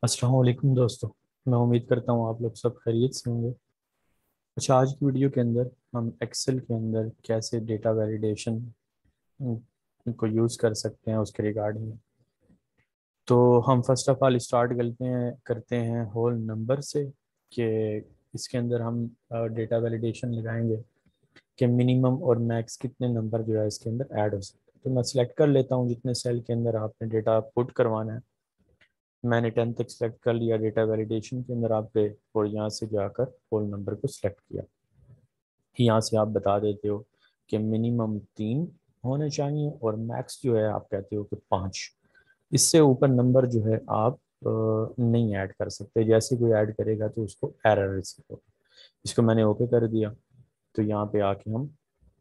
अस्सलाम वालेकुम दोस्तों। मैं उम्मीद करता हूँ आप लोग सब खैरियत से होंगे। अच्छा, आज की वीडियो के अंदर हम एक्सेल के अंदर कैसे डेटा वैलिडेशन को यूज़ कर सकते हैं उसके रिगार्डिंग। तो हम फर्स्ट ऑफ ऑल स्टार्ट करते हैं होल नंबर से कि इसके अंदर हम डेटा वैलिडेशन लगाएंगे कि मिनिमम और मैक्स कितने नंबर जो है इसके अंदर ऐड हो सकते हैं। तो मैं सिलेक्ट कर लेता हूँ जितने सेल के अंदर आपने डेटा पुट करवाना है। मैंने 10 तक सेलेक्ट कर लिया डेटा वैलिडेशन के अंदर आप गए और यहाँ से जाकर होल नंबर को सिलेक्ट किया। यहाँ से आप बता देते हो कि मिनिमम 3 होने चाहिए और मैक्स जो है आप कहते हो कि 5। इससे ऊपर नंबर जो है आप नहीं ऐड कर सकते। जैसे कोई ऐड करेगा तो उसको एरर रिसीव होगा। इसको मैंने ओके कर दिया। तो यहाँ पे आके हम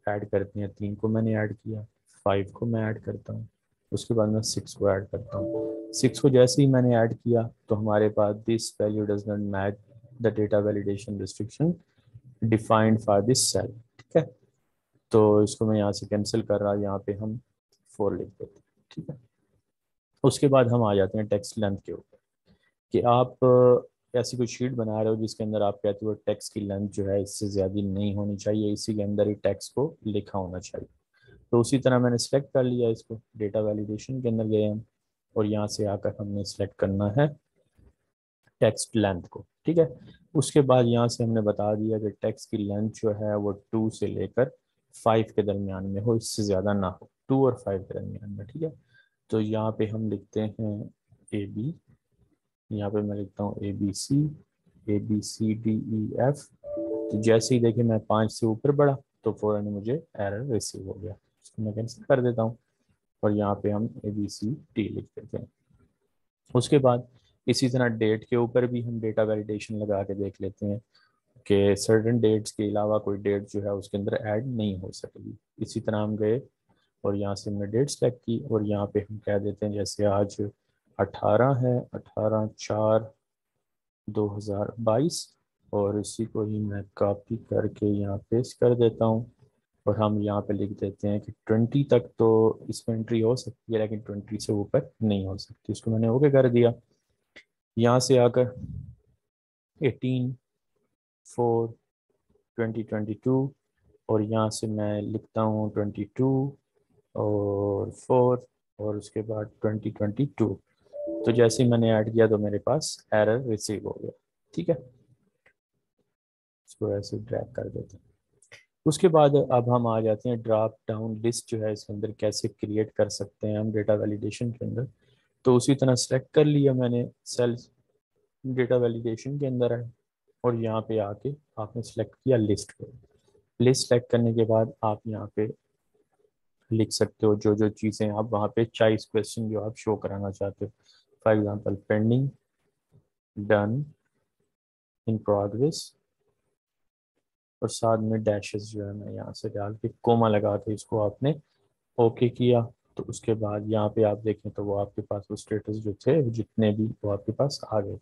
ऐड करते हैं। 3 को मैंने ऐड किया, 5 को मैं ऐड करता हूँ, उसके बाद मैं 6 को ऐड करता हूँ। 6 को जैसे ही मैंने ऐड किया तो हमारे पास this value does not match the data validation restriction defined for this cell. ठीक है, तो इसको मैं यहाँ से कैंसिल कर रहा, यहाँ पे हम 4 लिख देते हैं। ठीक है, उसके बाद हम आ जाते हैं टेक्स्ट लेंथ के ऊपर कि आप ऐसी कोई शीट बना रहे हो जिसके अंदर आप कहते हो टेक्स्ट की लेंथ जो है इससे ज़्यादा नहीं होनी चाहिए, इसी के अंदर ही टेक्स्ट को लिखा होना चाहिए। तो उसी तरह मैंने सेलेक्ट कर लिया इसको, डेटा वैलिडेशन के अंदर गए हम और यहाँ से आकर हमने सेलेक्ट करना है टेक्स्ट लेंथ को। ठीक है, उसके बाद यहाँ से हमने बता दिया कि टेक्स्ट की लेंथ जो है वो 2 से लेकर 5 के दरमियान में हो, इससे ज़्यादा ना हो, 2 और 5 के दरमियान में। ठीक है, तो यहाँ पे हम लिखते हैं ए बी, यहाँ पे मैं लिखता हूँ A B C D E F. तो जैसे ही देखिए मैं 5 से ऊपर बढ़ा तो फ़ौरन मुझे एरर रिसीव हो गया। इसको मैं कैंसिल कर देता हूँ और यहाँ पे हम ए बी सी डी लिख देते हैं। उसके बाद इसी तरह डेट के ऊपर भी हम डेटा वैलिडेशन लगा के देख लेते हैं कि सर्टेन डेट्स के अलावा कोई डेट जो है उसके अंदर ऐड नहीं हो सकेगी। इसी तरह हम गए और यहाँ से हमने डेट सेलेक्ट की और यहाँ पे हम कह देते हैं जैसे आज 18 है, 18/4/2022 और इसी को ही मैं कॉपी करके यहाँ पेस्ट कर देता हूँ और हम यहाँ पे लिख देते हैं कि 20 तक तो इसमें एंट्री हो सकती है लेकिन 20 से ऊपर नहीं हो सकती। इसको मैंने ओके कर दिया। यहाँ से आकर 18/4/2022 और यहाँ से मैं लिखता हूँ 22 और 4 और उसके बाद 2022। तो जैसे ही मैंने ऐड किया तो मेरे पास एरर रिसीव हो गया। ठीक है, इसको ऐसे ड्रैग कर देते हैं। उसके बाद अब हम आ जाते हैं ड्रॉप डाउन लिस्ट जो है इसके अंदर कैसे क्रिएट कर सकते हैं हम डेटा वैलिडेशन के अंदर। तो उसी तरह सेलेक्ट कर लिया मैंने सेल्स, डेटा वैलिडेशन के अंदर है और यहाँ पे आके आपने सेलेक्ट किया लिस्ट को। लिस्ट सेलेक्ट करने के बाद आप यहाँ पे लिख सकते हो जो जो चीज़ें आप वहाँ पे चॉइस क्वेश्चन जो आप शो कराना चाहते हो। For example pending, done, in progress और साथ में डैशेस जो है मैं यहाँ से डाल के कोमा लगा के इसको आपने ओके किया। तो उसके बाद यहाँ पे आप देखें तो वो आपके पास वो स्टेटस जो थे वो जितने भी वो आपके पास आ गए।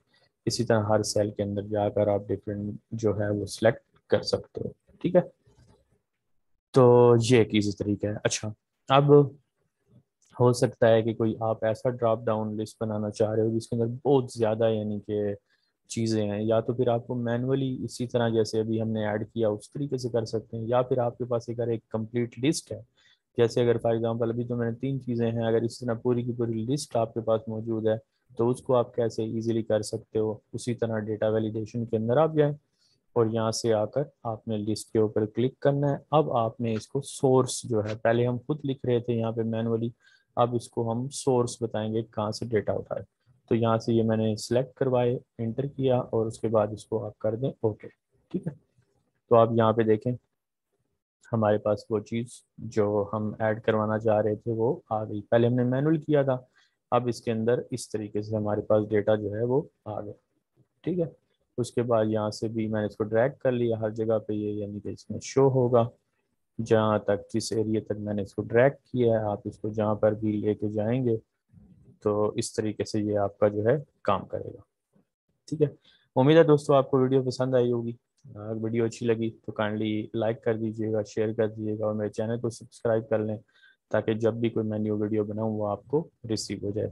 इसी तरह हर सेल के अंदर जाकर आप डिफरेंट जो है वो सिलेक्ट कर सकते हो। ठीक है, तो ये एक ईजी तरीका है। अच्छा, अब हो सकता है कि कोई आप ऐसा ड्रॉप डाउन लिस्ट बनाना चाह रहे हो जिसके अंदर बहुत ज़्यादा यानी कि चीज़ें हैं, या तो फिर आपको मैनुअली इसी तरह जैसे अभी हमने ऐड किया उस तरीके से कर सकते हैं, या फिर आपके पास अगर एक कंप्लीट लिस्ट है। जैसे अगर फॉर एग्जांपल अभी तो मैंने 3 चीज़ें हैं, अगर इसी तरह पूरी की पूरी लिस्ट आपके पास मौजूद है तो उसको आप कैसे इजीली कर सकते हो। उसी तरह डेटा वैलिडेशन के अंदर आप जाएं और यहाँ से आकर आपने लिस्ट के ऊपर क्लिक करना है। अब आपने इसको सोर्स जो है, पहले हम खुद लिख रहे थे यहाँ पे मैनुअली, अब इसको हम सोर्स बताएंगे कहाँ से डेटा उठाए। तो यहाँ से ये मैंने सेलेक्ट करवाए, इंटर किया और उसके बाद इसको आप कर दें ओके। ठीक है, तो आप यहाँ पे देखें हमारे पास वो चीज़ जो हम ऐड करवाना चाह रहे थे वो आ गई। पहले हमने मैनुअल किया था, अब इसके अंदर इस तरीके से हमारे पास डेटा जो है वो आ गया। ठीक है, उसके बाद यहाँ से भी मैंने इसको ड्रैग कर लिया हर जगह पे, ये यानी कि इसमें शो होगा जहाँ तक जिस एरिया तक मैंने इसको ड्रैग किया है। आप इसको जहाँ पर भी लेके जाएंगे तो इस तरीके से ये आपका जो है काम करेगा। ठीक है, उम्मीद है दोस्तों आपको वीडियो पसंद आई होगी। अगर वीडियो अच्छी लगी तो काइंडली लाइक कर दीजिएगा, शेयर कर दीजिएगा और मेरे चैनल को सब्सक्राइब कर लें ताकि जब भी कोई मैं न्यू वीडियो बनाऊँ वो आपको रिसीव हो जाए।